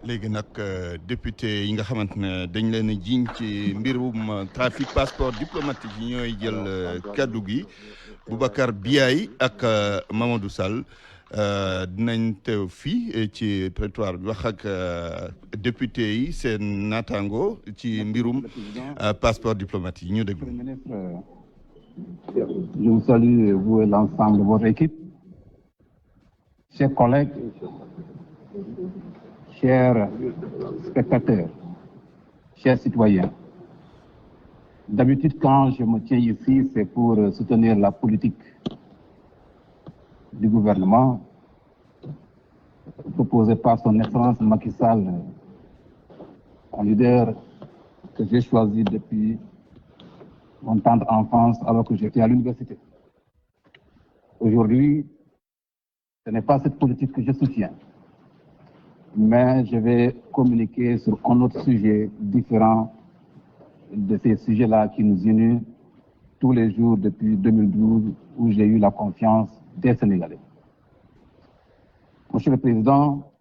léegi nag député yi nga xamante ne dañ leen a jiiñ ci mbirum trafic passeport diplomatique yi ñooy jël kaddu gi Boubacar Biaye ak Mamadou Sall dinañ teew fii ci prétoire bi wax ak député yi seen naataango ci mbirum passeport diplomatique yi ñu déglu. Je vous salue, vous et l'ensemble de votre équipe. Chers collègues, chers spectateurs, chers citoyens, d'habitude quand je me tiens ici, c'est pour soutenir la politique du gouvernement proposée par son Excellence Macky Sall, un leader que j'ai choisi depuis mon tendre enfance alors que j'étais à l'université. Aujourd'hui, ce n'est pas cette politique que je soutiens, mais je vais communiquer sur un autre sujet différent de ces sujets-là qui nous unissent tous les jours depuis 2012 où j'ai eu la confiance des Sénégalais. Monsieur le Président,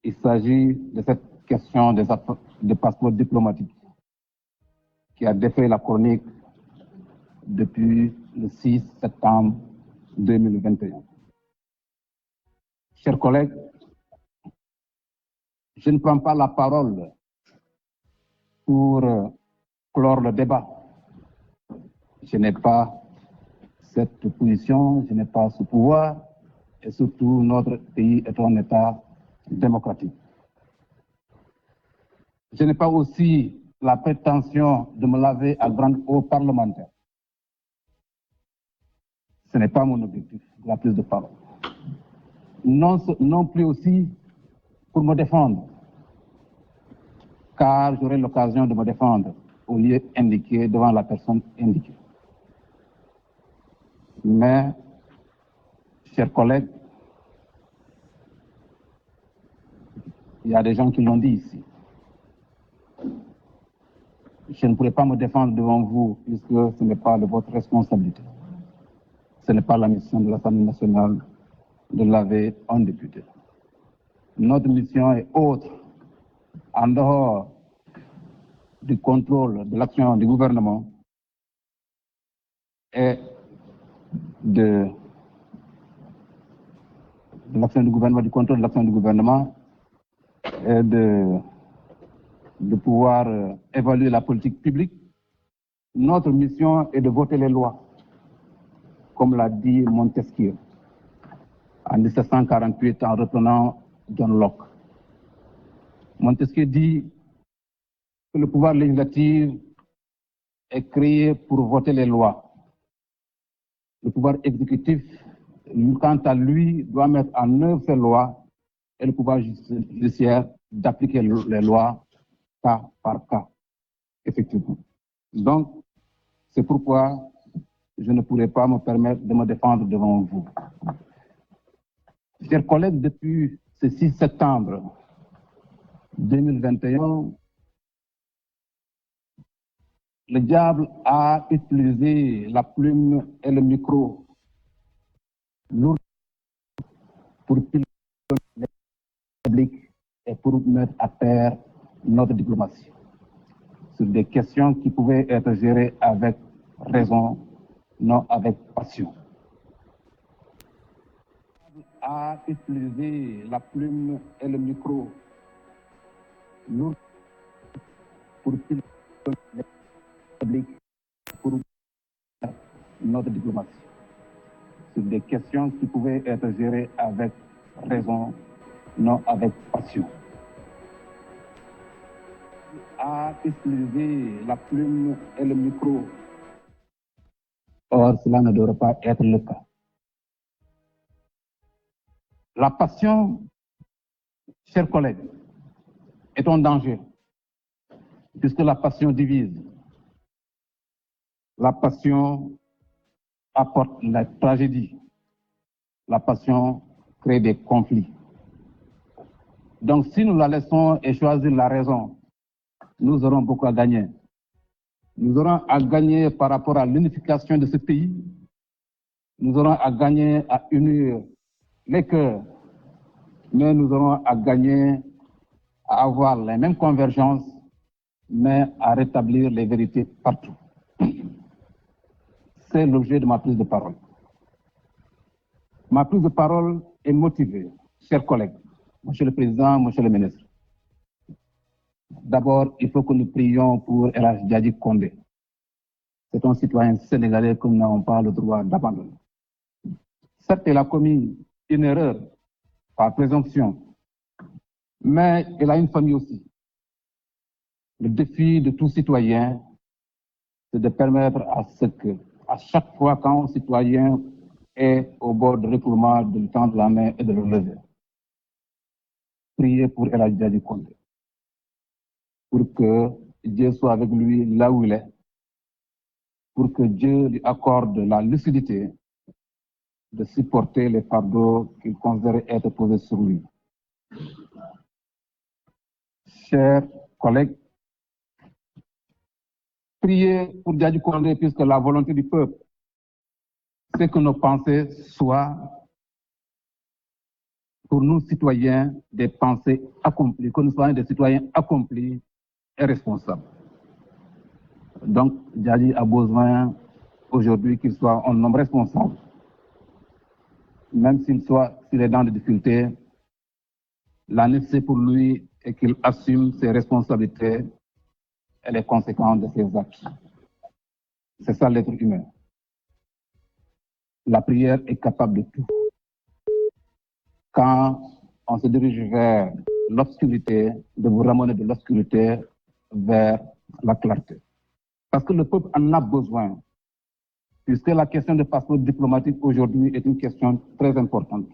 il s'agit de cette question des passeports diplomatiques qui a défait la chronique depuis le 6 septembre 2021. Chers collègues, je ne prends pas la parole pour clore le débat. Je n'ai pas cette position, je n'ai pas ce pouvoir, et surtout notre pays est un État démocratique. Je n'ai pas aussi la prétention de me laver à grande eau parlementaire. Ce n'est pas mon objectif, la prise de parole. Non plus aussi pour me défendre, car j'aurai l'occasion de me défendre au lieu indiqué devant la personne indiquée. Mais, chers collègues, il y a des gens qui l'ont dit ici. Je ne pourrai pas me défendre devant vous puisque ce n'est pas de votre responsabilité. Ce n'est pas la mission de l'Assemblée nationale de laver un député. Notre mission est autre, en dehors du contrôle de l'action du gouvernement et de l'action du gouvernement, du contrôle de l'action du gouvernement et de pouvoir évaluer la politique publique. Notre mission est de voter les lois, comme l'a dit Montesquieu en 1748 en reprenant John Locke. Montesquieu dit que le pouvoir législatif est créé pour voter les lois. Le pouvoir exécutif, quant à lui, doit mettre en œuvre ces lois et le pouvoir judiciaire d'appliquer les lois cas par cas, effectivement. Donc, c'est pourquoi je ne pourrai pas me permettre de me défendre devant vous. Chers collègues, depuis ce 6 septembre 2021, le diable a utilisé la plume et le micro pour piller les publics et pour mettre à terre notre diplomatie sur des questions qui pouvaient être gérées avec raison, non avec passion. Le diable a utilisé la plume et le micro pour piller les publics pour notre diplomatie sur des questions qui pouvaient être gérées avec raison, non avec passion. A utilisé la plume et le micro. Or, cela ne devrait pas être le cas. La passion, chers collègues, est un danger, puisque la passion divise. La passion apporte la tragédie. La passion crée des conflits. Donc, si nous la laissons et choisir la raison, nous aurons beaucoup à gagner. Nous aurons à gagner par rapport à l'unification de ce pays. Nous aurons à gagner à unir les cœurs mais nous aurons à gagner à avoir les mêmes convergences, mais à rétablir les vérités partout. C'est l'objet de ma prise de parole. Ma prise de parole est motivée, chers collègues, Monsieur le Président, Monsieur le Ministre. D'abord, il faut que nous prions pour El Hadji Diadji Condé. C'est un citoyen sénégalais que nous n'avons pas le droit d'abandonner. Certes, il a commis une erreur par présomption, mais il a une famille aussi. Le défi de tout citoyen, c'est de permettre à ce que, à chaque fois qu'un citoyen est au bord de refoulement, de lui tendre la main et de le lever. Priez pour El Hadji Diadji Condé, pour que Dieu soit avec lui là où il est, pour que Dieu lui accorde la lucidité de supporter les fardeaux qu'il considère être posés sur lui. Chers collègues, priez pour Diadji Condé puisque la volonté du peuple, c'est que nos pensées soient, pour nous citoyens, des pensées accomplies, que nous soyons des citoyens accomplis et responsables. Donc, Diadji a besoin aujourd'hui qu'il soit un homme responsable. Même s'il est dans des difficultés, la nécessité pour lui est qu'il assume ses responsabilités et les conséquences de ses actes. C'est ça l'être humain. La prière est capable de tout. Quand on se dirige vers l'obscurité, de vous ramener de l'obscurité vers la clarté. Parce que le peuple en a besoin, puisque la question de passeport diplomatique aujourd'hui est une question très importante,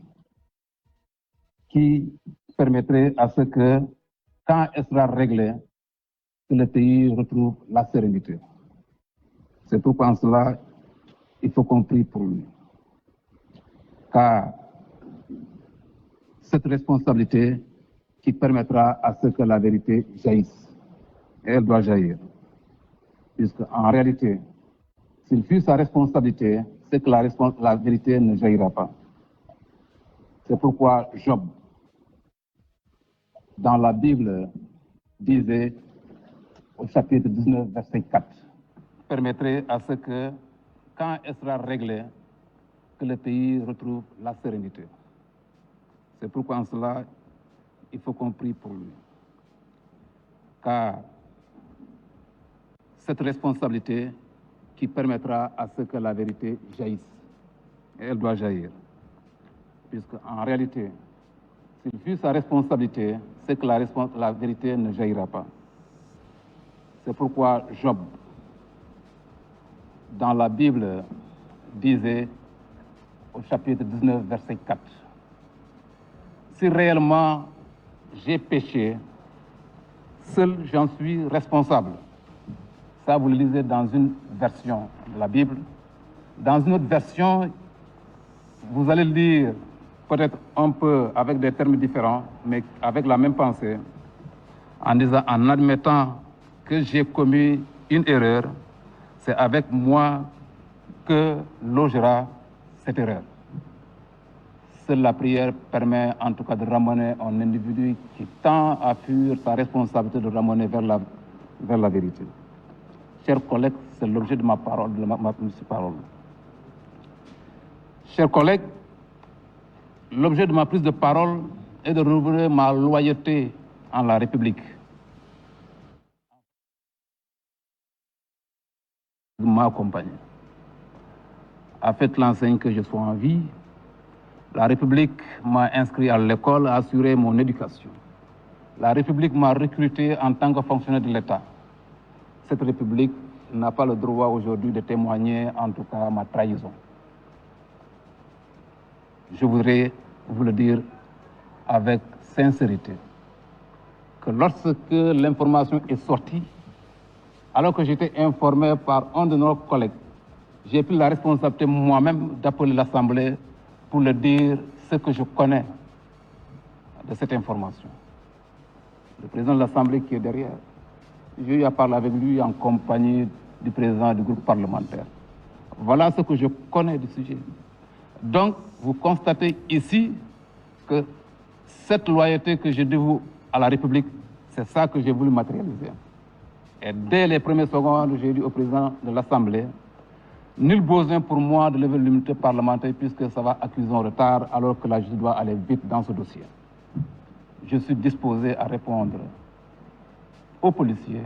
qui permettrait à ce que, quand elle sera réglée, que le pays retrouve la sérénité. C'est pourquoi en cela, il faut qu'on prie pour lui. Car cette responsabilité qui permettra à ce que la vérité jaillisse, et elle doit jaillir. Puisque en réalité, s'il fut sa responsabilité, c'est que la vérité ne jaillira pas. C'est pourquoi Job, dans la Bible, disait au chapitre 19, verset 4, permettrait à ce que, quand elle sera réglée, que le pays retrouve la sérénité. C'est pourquoi en cela, il faut qu'on prie pour lui. Car cette responsabilité qui permettra à ce que la vérité jaillisse, et elle doit jaillir. Puisque en réalité, s'il fut sa responsabilité, c'est que la vérité ne jaillira pas. C'est pourquoi Job, dans la Bible, disait au chapitre 19, verset 4, « Si réellement j'ai péché, seul j'en suis responsable. » Ça, vous le lisez dans une version de la Bible. Dans une autre version, vous allez lire peut-être un peu avec des termes différents, mais avec la même pensée, en disant, en admettant que j'ai commis une erreur, c'est avec moi que logera cette erreur. Seule la prière permet en tout cas de ramener un individu qui tend à fuir sa responsabilité de ramener vers la vérité. Chers collègues, c'est l'objet de ma parole, de ma parole. Chers collègues, l'objet de ma prise de parole est de renouveler ma loyauté en la République. M'a accompagné, a fait l'enseigne que je sois en vie. La République m'a inscrit à l'école, a assuré mon éducation. La République m'a recruté en tant que fonctionnaire de l'État. Cette République n'a pas le droit aujourd'hui de témoigner, en tout cas, ma trahison. Je voudrais vous le dire avec sincérité, que lorsque l'information est sortie, alors que j'étais informé par un de nos collègues, j'ai pris la responsabilité moi-même d'appeler l'Assemblée pour le dire ce que je connais de cette information. Le président de l'Assemblée qui est derrière, j'ai eu à parler avec lui en compagnie du président du groupe parlementaire. Voilà ce que je connais du sujet. Donc, vous constatez ici que Cette loyauté que je dévoue à la République, c'est ça que j'ai voulu matérialiser. Et dès les premières secondes, j'ai dit au président de l'Assemblée, nul besoin pour moi de lever l'immunité parlementaire puisque ça va accuser un retard alors que la justice doit aller vite dans ce dossier. Je suis disposé à répondre aux policiers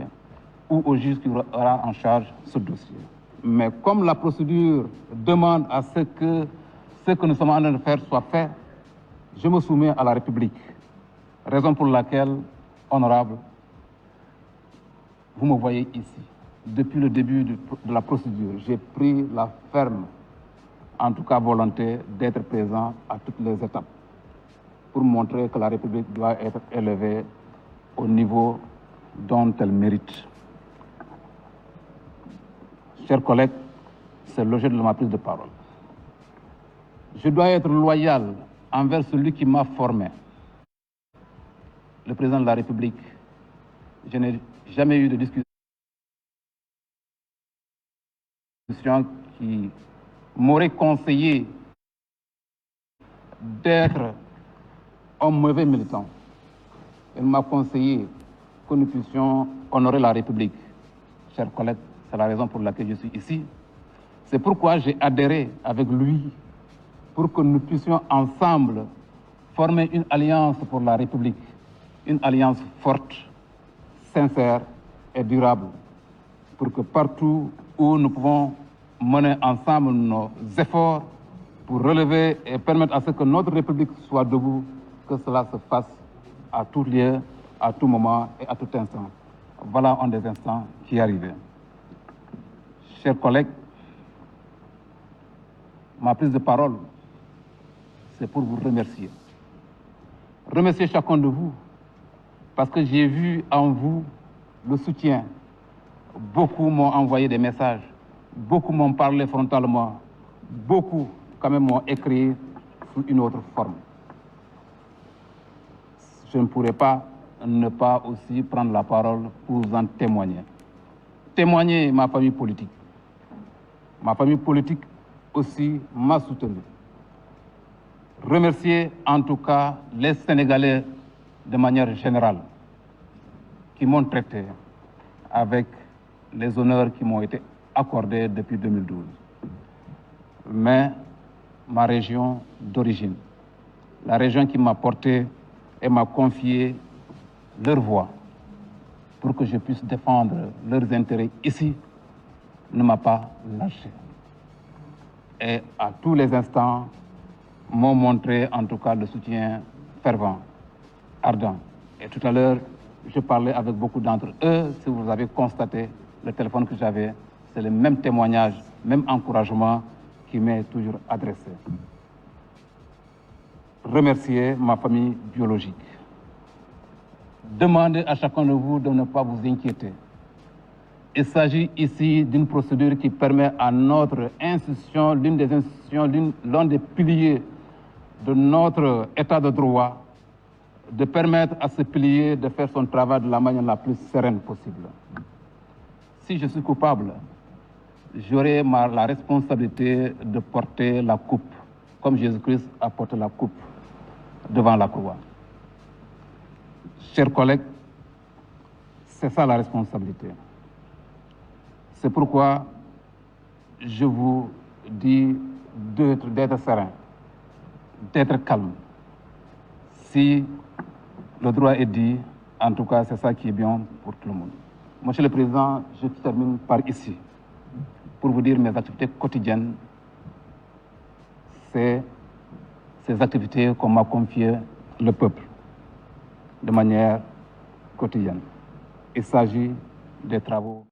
ou au juge qui aura en charge ce dossier. Mais comme la procédure demande à ce que nous sommes en train de faire soit fait, je me soumets à la République. Raison pour laquelle, honorable, vous me voyez ici. Depuis le début de la procédure, j'ai pris la ferme, en tout cas volonté, d'être présent à toutes les étapes pour montrer que la République doit être élevée au niveau dont elle mérite. Chers collègues, c'est l'objet de ma prise de parole. Je dois être loyal envers celui qui m'a formé. Le président de la République, je n'ai jamais eu de discussion qui m'aurait conseillé d'être un mauvais militant. Il m'a conseillé que nous puissions honorer la République. Chers collègues, c'est la raison pour laquelle je suis ici. C'est pourquoi j'ai adhéré avec lui pour que nous puissions ensemble former une alliance pour la République, une alliance forte, sincère et durable, pour que partout où nous pouvons mener ensemble nos efforts pour relever et permettre à ce que notre République soit debout, que cela se fasse à tout lieu, à tout moment et à tout instant. Voilà un des instants qui est arrivé. Chers collègues, ma prise de parole, c'est pour vous remercier. Remercier chacun de vous, parce que j'ai vu en vous le soutien. Beaucoup m'ont envoyé des messages, beaucoup m'ont parlé frontalement, beaucoup quand même m'ont écrit sous une autre forme. Je ne pourrais pas ne pas aussi prendre la parole pour vous en témoigner. Témoigner ma famille politique. Ma famille politique aussi m'a soutenu. Remercier en tout cas les Sénégalais de manière générale qui m'ont traité avec les honneurs qui m'ont été accordés depuis 2012. Mais ma région d'origine, la région qui m'a porté et m'a confié leur voix pour que je puisse défendre leurs intérêts ici, ne m'a pas lâché. Et à tous les instants, m'ont montré en tout cas le soutien fervent, ardent. Et tout à l'heure, je parlais avec beaucoup d'entre eux. Si vous avez constaté le téléphone que j'avais, c'est le même témoignage, même encouragement qui m'est toujours adressé. Remercier ma famille biologique. Demandez à chacun de vous de ne pas vous inquiéter. Il s'agit ici d'une procédure qui permet à notre institution, l'une des institutions, l'un des piliers de notre état de droit, de permettre à ce pilier de faire son travail de la manière la plus sereine possible. Si je suis coupable, j'aurai la responsabilité de porter la coupe, comme Jésus-Christ a porté la coupe devant la croix. Chers collègues, c'est ça la responsabilité. C'est pourquoi je vous dis d'être serein, d'être calme. Si le droit est dit, en tout cas, c'est ça qui est bien pour tout le monde. Monsieur le Président, je termine par ici, pour vous dire mes activités quotidiennes. C'est ces activités qu'on m'a confiées le peuple, de manière quotidienne. Il s'agit des travaux.